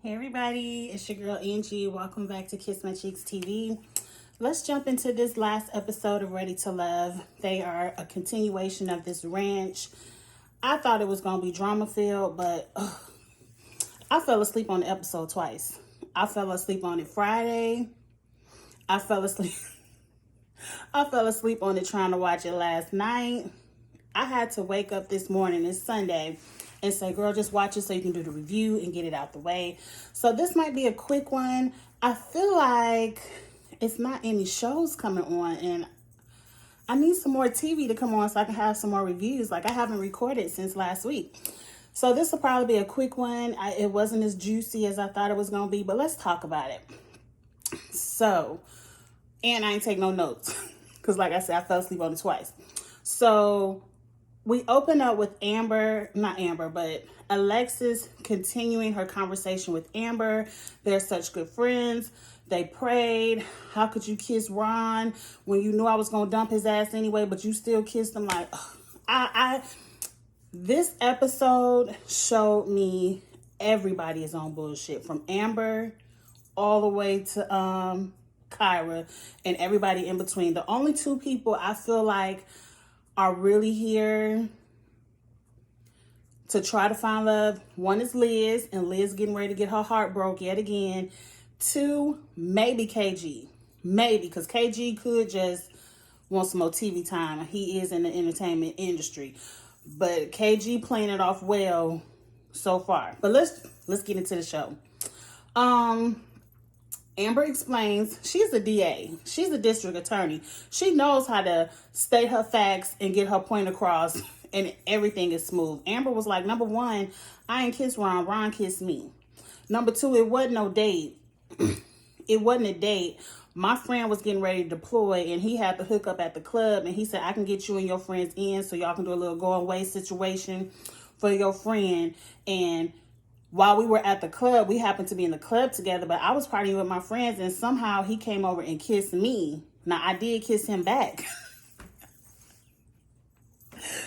Hey everybody, it's your girl Angie. Welcome back to Kiss My Cheeks TV. Let's jump into this last episode of Ready to Love. They are a continuation of this ranch. I thought it was going to be drama filled, but I fell asleep on the episode twice. I fell asleep on it Friday. I fell asleep. I fell asleep on it trying to watch it last night. I had to wake up this morning, it's Sunday, and say, girl, just watch it so you can do the review and get it out the way. So this might be a quick one. I feel like it's not any shows coming on, and I need some more TV to come on so I can have some more reviews. Like, I haven't recorded since last week. So this will probably be a quick one. It wasn't as juicy as I thought it was going to be, but let's talk about it. So, and I ain't take no notes because like I said, I fell asleep on it twice. So we open up with but Alexis continuing her conversation with Amber. They're such good friends. They prayed. How could you kiss Ron when you knew I was going to dump his ass anyway, but you still kissed him? Like, this episode showed me everybody is on bullshit, from Amber all the way to Kyra and everybody in between. The only two people I feel like are really here to try to find love, one is Liz, and Liz getting ready to get her heart broke yet again. Two, maybe KG. Maybe, because KG could just want some more TV time. He is in the entertainment industry. But KG playing it off well so far. But let's get into the show. Amber explains she's a DA. She's a district attorney. She knows how to state her facts and get her point across, and everything is smooth. Amber was like, number one, I ain't kissed Ron. Ron kissed me. Number two, it wasn't no date. It wasn't a date. My friend was getting ready to deploy, and he had to hook up at the club, and he said, I can get you and your friends in so y'all can do a little going away situation for your friend. And while we were at the club, we happened to be in the club together, but I was partying with my friends, and somehow he came over and kissed me. Now, I did kiss him back.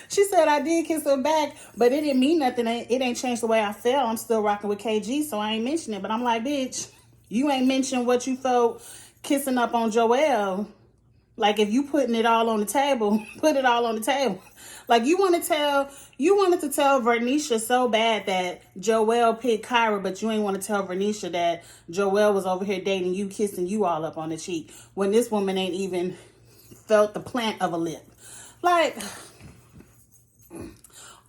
She said I did kiss her back, but it didn't mean nothing. It ain't changed the way I felt. I'm still rocking with KG, so I ain't mentioning it. But I'm like, bitch, you ain't mentioned what you felt kissing up on Joelle. Like, if you putting it all on the table, put it all on the table. Like, you wanted to tell Vernisha so bad that Joelle picked Kyra, but you ain't want to tell Vernisha that Joelle was over here dating you, kissing you all up on the cheek, when this woman ain't even felt the plant of a lip. Like,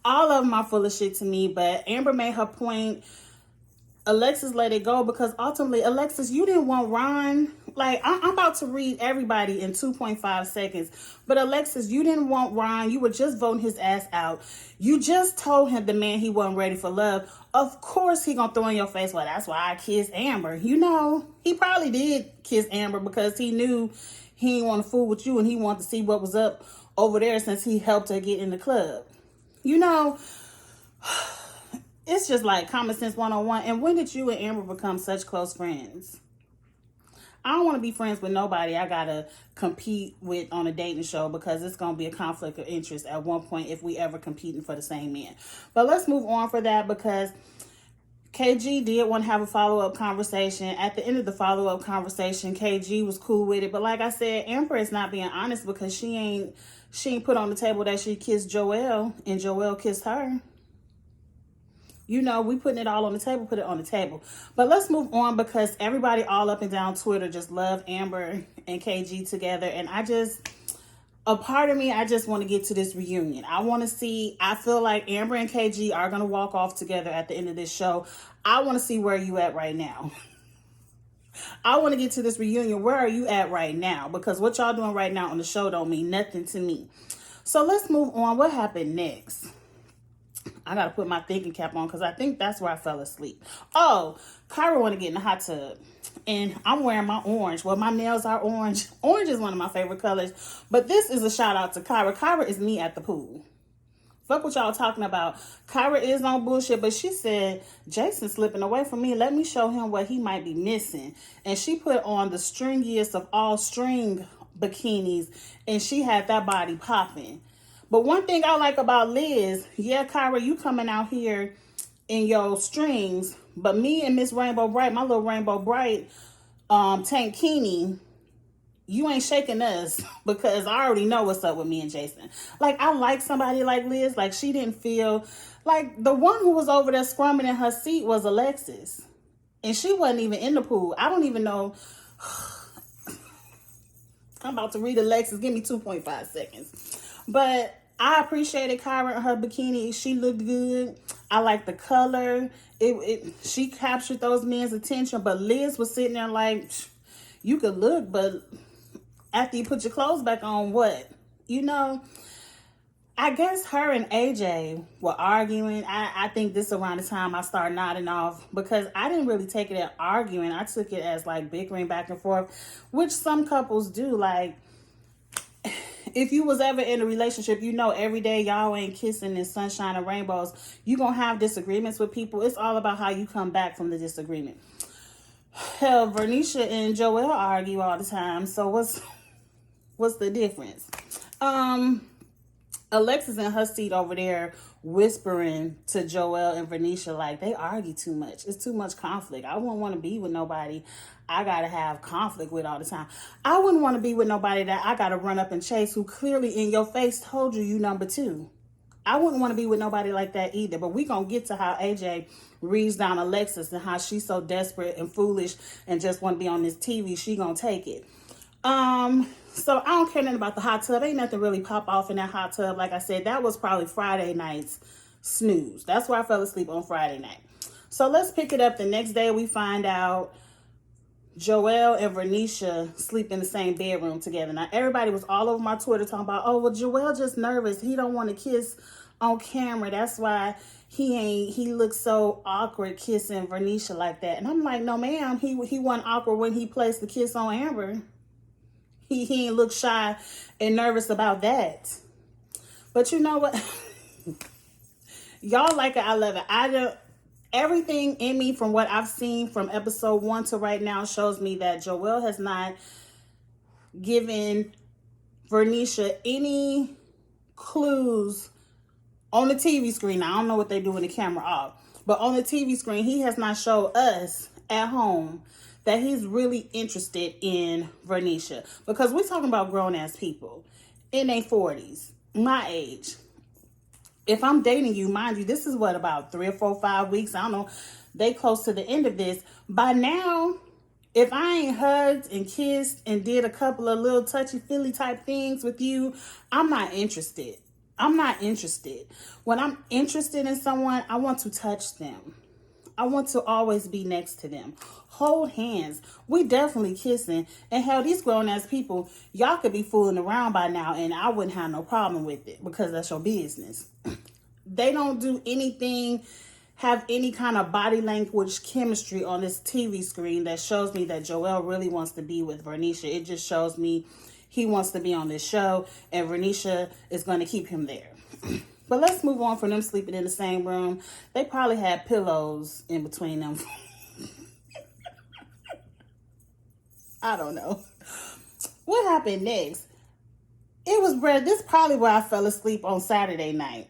all of them are full of shit to me, but Amber made her point. Alexis let it go because ultimately, Alexis, you didn't want Ron. Like, I'm about to read everybody in 2.5 seconds. But Alexis, you didn't want Ron. You were just voting his ass out. You just told him, the man, he wasn't ready for love. Of course he gonna throw in your face, well, that's why I kissed Amber. You know, he probably did kiss Amber because he knew he didn't want to fool with you and he wanted to see what was up over there since he helped her get in the club. You know, it's just like common sense 101. And when did you and Amber become such close friends? I don't want to be friends with nobody I gotta compete with on a dating show, because it's gonna be a conflict of interest at one point if we ever competing for the same man. But let's move on for that, because KG did want to have a follow-up conversation. At the end of the follow-up conversation, KG was cool with it. But like I said, Amber is not being honest, because she ain't put on the table that she kissed Joelle and Joelle kissed her. You know, we putting it all on the table, put it on the table. But let's move on, because everybody all up and down Twitter just love Amber and KG together. And a part of me, I just want to get to this reunion. I feel like Amber and KG are going to walk off together at the end of this show. I want to see where you at right now. I want to get to this reunion. Where are you at right now? Because what y'all doing right now on the show don't mean nothing to me. So let's move on. What happened next? I got to put my thinking cap on because I think that's where I fell asleep. Oh, Kyra want to get in the hot tub. And I'm wearing my orange. Well, my nails are orange. Orange is one of my favorite colors. But this is a shout out to Kyra. Kyra is me at the pool. Fuck what y'all talking about. Kyra is on bullshit, but she said, Jason's slipping away from me. Let me show him what he might be missing. And she put on the stringiest of all string bikinis, and she had that body popping. But one thing I like about Liz, yeah, Kyra, you coming out here in your strings. But me and Miss Rainbow Bright, my little Rainbow Bright, Tankini, you ain't shaking us because I already know what's up with me and Jason. Like, I like somebody like Liz. Like, she didn't feel like the one who was over there scrumming in her seat was Alexis. And she wasn't even in the pool. I don't even know. I'm about to read Alexis. Give me 2.5 seconds. But I appreciated Kyra in her bikini. She looked good. I like the color. She captured those men's attention. But Liz was sitting there like, you could look, but after you put your clothes back on, what? You know, I guess her and AJ were arguing. I think this around the time I started nodding off because I didn't really take it as arguing. I took it as like bickering back and forth, which some couples do. Like, if you was ever in a relationship, you know every day y'all ain't kissing and sunshine and rainbows. You gonna have disagreements with people. It's all about how you come back from the disagreement. Hell, Vernisha and Joel argue all the time. So what's the difference? Alexis in her seat over there whispering to Joel and Vernisha like they argue too much. It's too much conflict. I wouldn't want to be with nobody I gotta have conflict with all the time. I wouldn't want to be with nobody that I gotta run up and chase who clearly in your face told you number two. I wouldn't want to be with nobody like that either. But we gonna get to how AJ reads down Alexis and how she's so desperate and foolish and just want to be on this TV. She gonna take it. So I don't care nothing about the hot tub. Ain't nothing really pop off in that hot tub. Like I said, that was probably Friday night's snooze. That's where I fell asleep on Friday night. So let's pick it up the next day. We find out Joel and Vernisha sleep in the same bedroom together. Now, everybody was all over my Twitter talking about, oh, well, Joel just nervous. He don't want to kiss on camera. That's why he looks so awkward kissing Vernisha like that. And I'm like, no, ma'am. He wasn't awkward when he placed the kiss on Amber. He ain't look shy and nervous about that. But you know what? Y'all like it, I love it. Everything in me from what I've seen from episode 1 to right now shows me that Joel has not given Vernisha any clues on the TV screen. I don't know what they do when the camera off, but on the TV screen, he has not showed us at home that he's really interested in Vernisha. Because we're talking about grown-ass people in their 40s, my age. If I'm dating you, mind you, this is what, about 3 or 4, 5 weeks? I don't know. They close to the end of this. By now, if I ain't hugged and kissed and did a couple of little touchy-feely type things with you, I'm not interested. I'm not interested. When I'm interested in someone, I want to touch them. I want to always be next to them. Hold hands. We definitely kissing. And hell, these grown-ass people, y'all could be fooling around by now and I wouldn't have no problem with it because that's your business. They don't do anything, have any kind of body language chemistry on this TV screen that shows me that Joel really wants to be with Vernisha. It just shows me he wants to be on this show and Vernisha is going to keep him there. But let's move on from them sleeping in the same room. They probably had pillows in between them. I don't know. What happened next? It was bread. This is probably where I fell asleep on Saturday night.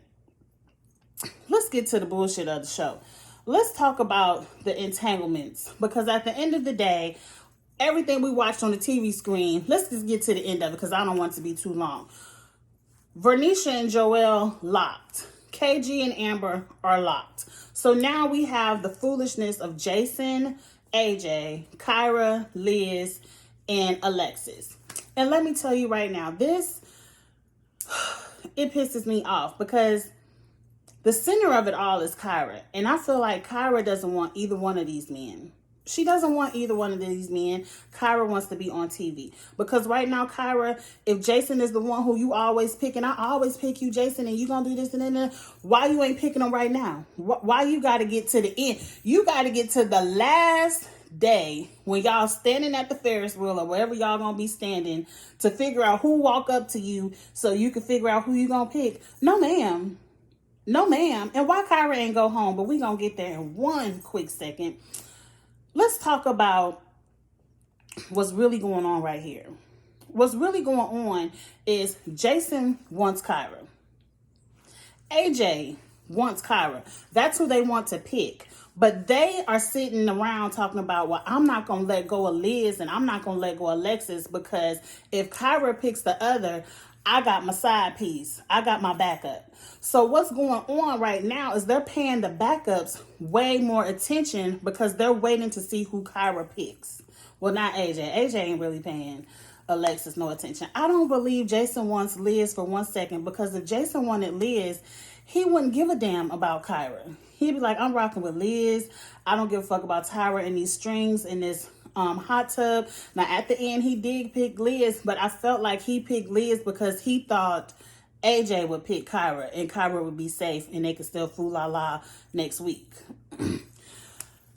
Let's get to the bullshit of the show. Let's talk about the entanglements. Because at the end of the day, everything we watched on the TV screen, let's just get to the end of it because I don't want it to be too long. Vernisha and Joel locked. KG and Amber are locked. So now we have the foolishness of Jason, AJ, Kyra, Liz, and Alexis. And let me tell you right now, it pisses me off because the center of it all is Kyra. And I feel like Kyra doesn't want either one of these men. She doesn't want either one of these men. Kyra wants to be on TV. Because right now, Kyra, if Jason is the one who you always pick, and I always pick you, Jason, and you gonna do this and then, why you ain't picking him right now? Why you gotta get to the end? You gotta get to the last day when y'all standing at the Ferris wheel or wherever y'all gonna be standing to figure out who walk up to you so you can figure out who you gonna pick. No, ma'am. No, ma'am. And why Kyra ain't go home? But we gonna get there in one quick second. Let's talk about what's really going on right here. What's really going on is Jason wants Kyra. AJ wants Kyra. That's who they want to pick. But they are sitting around talking about, well, I'm not going to let go of Liz and I'm not going to let go of Alexis, because if Kyra picks the other, I got my side piece. I got my backup. So what's going on right now is they're paying the backups way more attention because they're waiting to see who Kyra picks. Well, not AJ. AJ ain't really paying Alexis no attention. I don't believe Jason wants Liz for 1 second, because if Jason wanted Liz, he wouldn't give a damn about Kyra. He'd be like, I'm rocking with Liz. I don't give a fuck about Tyra and these strings in this hot tub. Now, at the end, he did pick Liz, but I felt like he picked Liz because he thought AJ would pick Kyra and Kyra would be safe and they could still fool la la next week.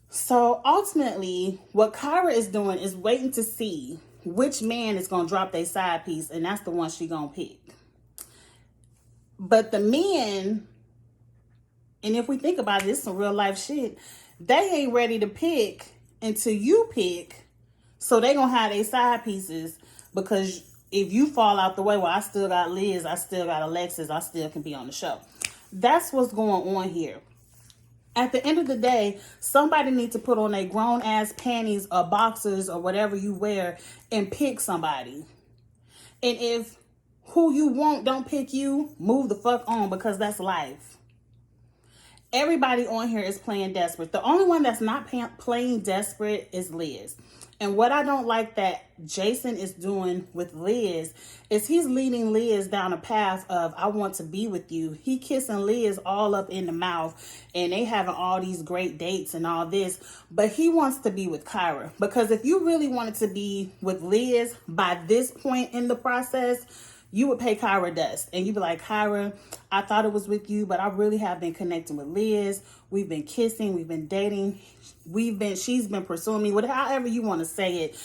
So ultimately, what Kyra is doing is waiting to see which man is going to drop their side piece, and that's the one she going to pick. But the men, and if we think about it, it's some real life shit, they ain't ready to pick until you pick. So they going to have their side pieces, because if you fall out the way, well, I still got Liz, I still got Alexis, I still can be on the show. That's what's going on here. At the end of the day, somebody needs to put on a grown-ass panties or boxers or whatever you wear and pick somebody. And if who you want don't pick you, move the fuck on, because that's life. Everybody on here is playing desperate. The only one that's not playing desperate is Liz. And what I don't like that Jason is doing with Liz is he's leading Liz down a path of, I want to be with you. He kissing Liz all up in the mouth and they having all these great dates and all this. But he wants to be with Kyra. Because if you really wanted to be with Liz by this point in the process, you would pay Kyra dust. And you'd be like, Kyra, I thought it was with you, but I really have been connecting with Liz. We've been kissing. We've been dating. She's been pursuing me. However you want to say it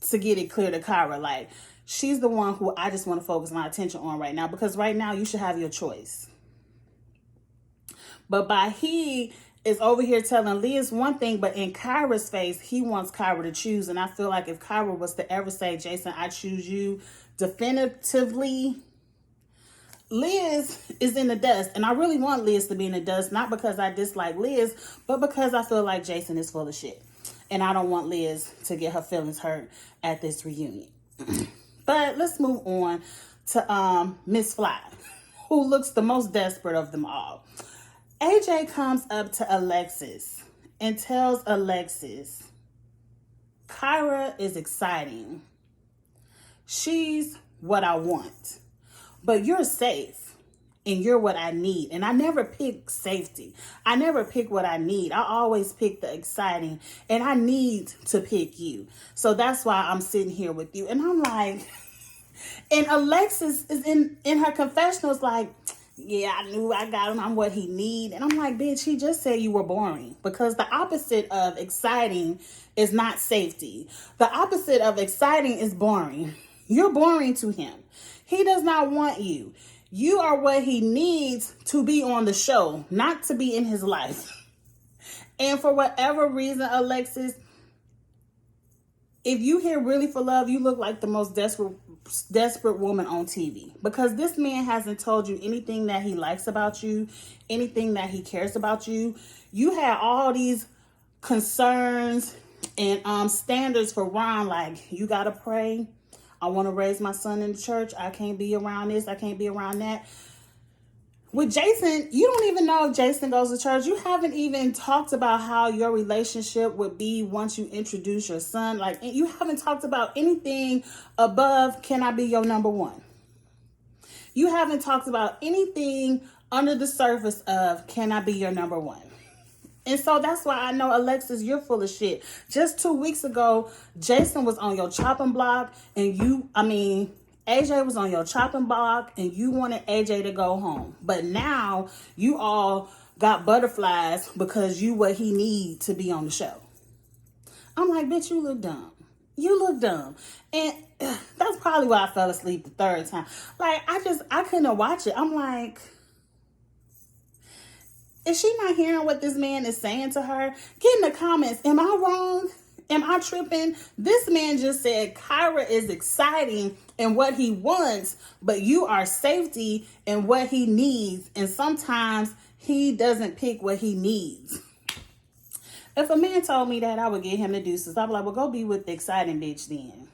to get it clear to Kyra. Like, she's the one who I just want to focus my attention on right now. Because right now you should have your choice. But he is over here telling Liz one thing, but in Kyra's face, he wants Kyra to choose. And I feel like if Kyra was to ever say, Jason, I choose you definitively, Liz is in the dust. And I really want Liz to be in the dust, not because I dislike Liz, but because I feel like Jason is full of shit. And I don't want Liz to get her feelings hurt at this reunion. But let's move on to Miss Fly, who looks the most desperate of them all. AJ comes up to Alexis and tells Alexis, Kyra is exciting. She's what I want. But you're safe and you're what I need. And I never pick safety. I never pick what I need. I always pick the exciting, and I need to pick you. So that's why I'm sitting here with you. And I'm like, and Alexis is in her confessionals like, yeah, I knew I got him. I'm what he need. And I'm like, bitch, he just said you were boring, because the opposite of exciting is not safety. The opposite of exciting is boring. You're boring to him. He does not want you. You are what he needs to be on the show, not to be in his life. And for whatever reason, Alexis, if you hear Really for Love, you look like the most desperate woman on TV, because this man hasn't told you anything that he likes about you, anything that he cares about you. You had all these concerns and standards for Ron, like, you gotta pray. I want to raise my son in the church. I can't be around this. I can't be around that. With Jason, you don't even know if Jason goes to church. You haven't even talked about how your relationship would be once you introduce your son. Like, you haven't talked about anything above, can I be your number one? You haven't talked about anything under the surface of, can I be your number one? And so that's why I know, Alexis, you're full of shit. Just 2 weeks ago, Jason was on your chopping block and AJ was on your chopping block and you wanted AJ to go home. But now you all got butterflies because you what he need to be on the show. I'm like, bitch, you look dumb. You look dumb. And that's probably why I fell asleep the third time. Like, I couldn't watch it. I'm like, is she not hearing what this man is saying to her? Get in the comments. Am I wrong? Am I tripping? This man just said Kyra is exciting in what he wants, but you are safety in what he needs. And sometimes he doesn't pick what he needs. If a man told me that, I would get him the deuces. I'd be like, well, go be with the exciting bitch then.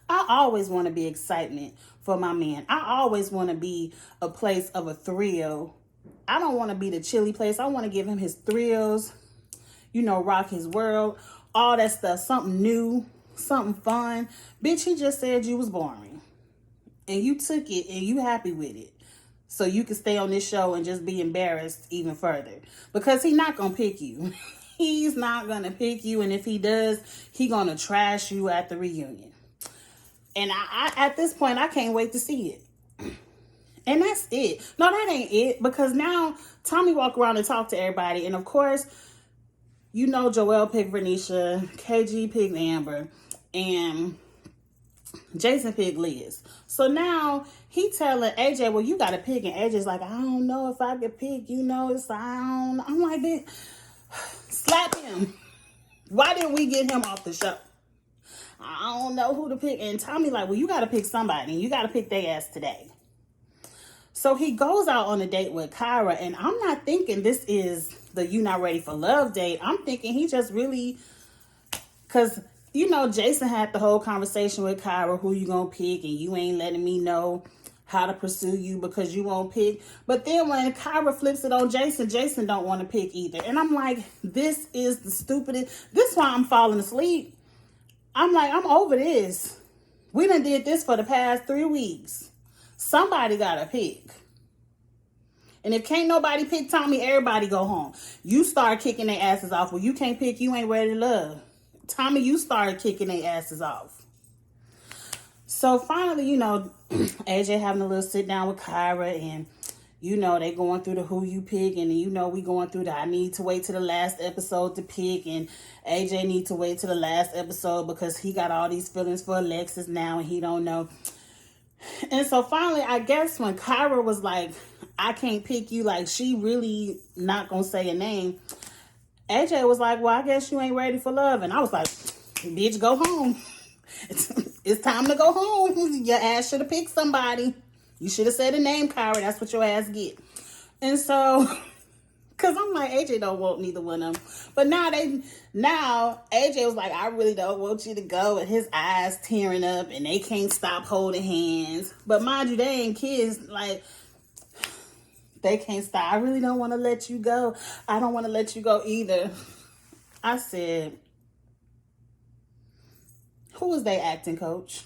I always want to be excitement for my man. I always want to be a place of a thrill. I don't want to be the chilly place. I want to give him his thrills, rock his world, all that stuff, something new, something fun. Bitch, he just said you was boring. And you took it and you happy with it. So you can stay on this show and just be embarrassed even further. Because he's not going to pick you. He's not going to pick you. And if he does, he going to trash you at the reunion. And I at this point, I can't wait to see it. And that's it. No, that ain't it. Because now Tommy walk around and talk to everybody. And of course, Joelle picked Vernisha, KG picked Amber, and Jason picked Liz. So now he telling AJ, well, you got to pick. And AJ's like, I don't know if I could pick. It's I'm like, bitch, slap him. Why didn't we get him off the show? I don't know who to pick. And Tommy like, well, you got to pick somebody. And you got to pick their ass today. So he goes out on a date with Kyra. And I'm not thinking this is the You Not Ready for Love date. I'm thinking he just really... Because, Jason had the whole conversation with Kyra, who you going to pick. And you ain't letting me know how to pursue you because you won't pick. But then when Kyra flips it on Jason, Jason don't want to pick either. And I'm like, this is the stupidest... This is why I'm falling asleep. I'm like, I'm over this. We done did this for the past 3 weeks. Somebody got to pick. And if can't nobody pick Tommy, everybody go home. You start kicking their asses off. Well, you can't pick, you ain't ready to love. Tommy, you started kicking their asses off. So finally, AJ having a little sit down with Kyra and, they going through the who you pick. And, we going through the I need to wait to the last episode to pick. And AJ need to wait to the last episode because he got all these feelings for Alexis now and he don't know. And so finally, I guess when Kyra was like, I can't pick you, like she really not going to say a name, AJ was like, well, I guess you ain't ready for love. And I was like, bitch, go home. It's time to go home. Your ass should have picked somebody. You should have said a name, Kyra. That's what your ass get. And so, because I'm like, AJ don't want neither one of them. But now AJ was like, I really don't want you to go. And his eyes tearing up and they can't stop holding hands. But mind you, they ain't kids. Like, they can't stop. I really don't want to let you go. I don't want to let you go either. I said, who was they acting coach?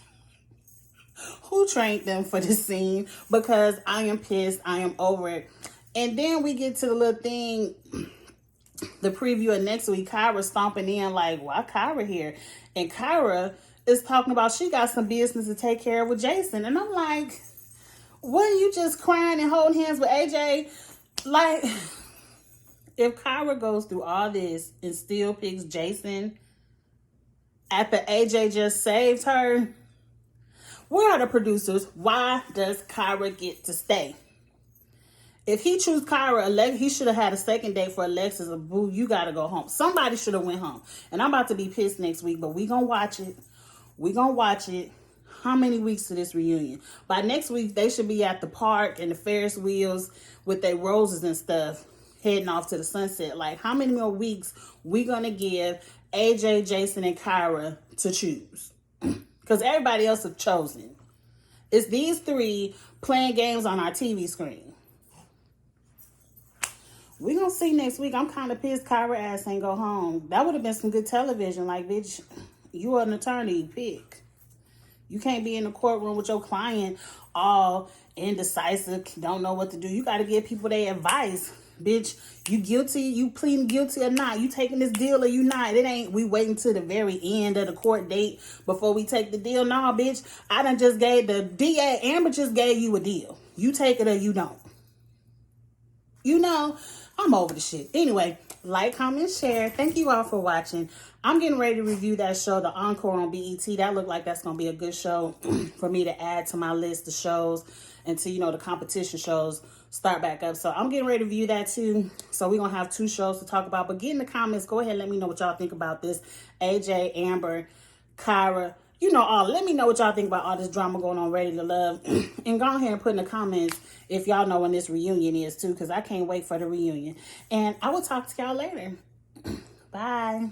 Who trained them for this scene? Because I am pissed. I am over it. And then we get to the little thing, the preview of next week. Kyra stomping in like, why Kyra here? And Kyra is talking about she got some business to take care of with Jason. And I'm like, wasn't you just crying and holding hands with AJ? Like, if Kyra goes through all this and still picks Jason after AJ just saved her, where are the producers? Why does Kyra get to stay? If he choose Kyra, he should have had a second date for Alexis. Or boo, you got to go home. Somebody should have went home. And I'm about to be pissed next week, but we going to watch it. We going to watch it. How many weeks to this reunion? By next week, they should be at the park and the Ferris wheels with their roses and stuff heading off to the sunset. Like, how many more weeks we going to give AJ, Jason, and Kyra to choose? Because everybody else have chosen. It's these three playing games on our TV screen. We gonna see next week. I'm kind of pissed Kyra ass ain't go home. That would have been some good television. Like, bitch, you are an attorney. Pick. You can't be in the courtroom with your client all indecisive, don't know what to do. You got to give people their advice. Bitch, you guilty, you pleading guilty or not. You taking this deal or you not. It ain't we waiting till the very end of the court date before we take the deal. No, bitch, I done just gave the DA, Amber just gave you a deal. You take it or you don't. I'm over the shit. Anyway, like, comment, share. Thank you all for watching. I'm getting ready to review that show, The Encore on BET. That look like that's going to be a good show for me to add to my list of shows until, the competition shows start back up. So I'm getting ready to review that too. So we're going to have 2 shows to talk about. But get in the comments. Go ahead and let me know what y'all think about this. AJ, Amber, Kyra, you know, let me know what y'all think about all this drama going on Ready to Love. And go ahead and put in the comments if y'all know when this reunion is too, because I can't wait for the reunion. And I will talk to y'all later. Bye.